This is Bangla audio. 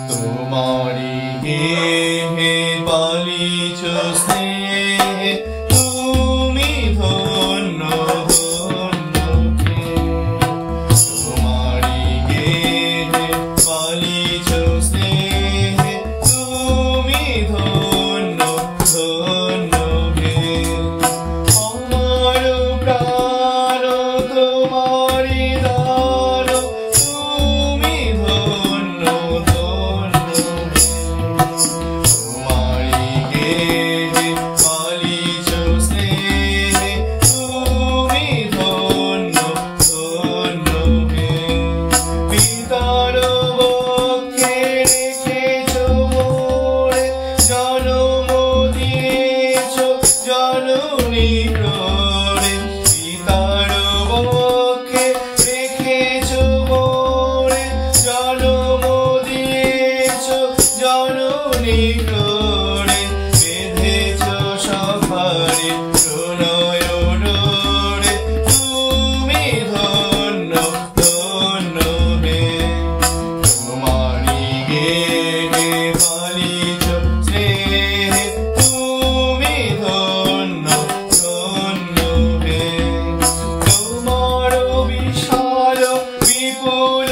তোমারি গেহে পালিছ স্নেহে তুমি ধন্য ধন্য হে। তোমারি গেহে পালিছ স্নেহে তুমি ধন্য ধন্য হে। আমার প্রাণ তোমারি দান তুমি ধন্য ধন্য হে। তোমারি গেহে পালিছ স্নেহে তুমি ধন্য ধন্য হে। পিতার বক্ষে রেখেছ মোরে জন্ম দিয়েছ জননী ক্রোড়ে। পিতার বক্ষে রেখেছ মোরে জন্ম দিয়েছ জননী ক্রোড়ে। বেঁধেছ সভারে প্রণয় ডোরে তুমি ধন্য ধন্য হে। তোমারি গেহে পালিছ স্নেহে তুমি ধন্য ধন্য হে। তোমার বিশাল বিপুল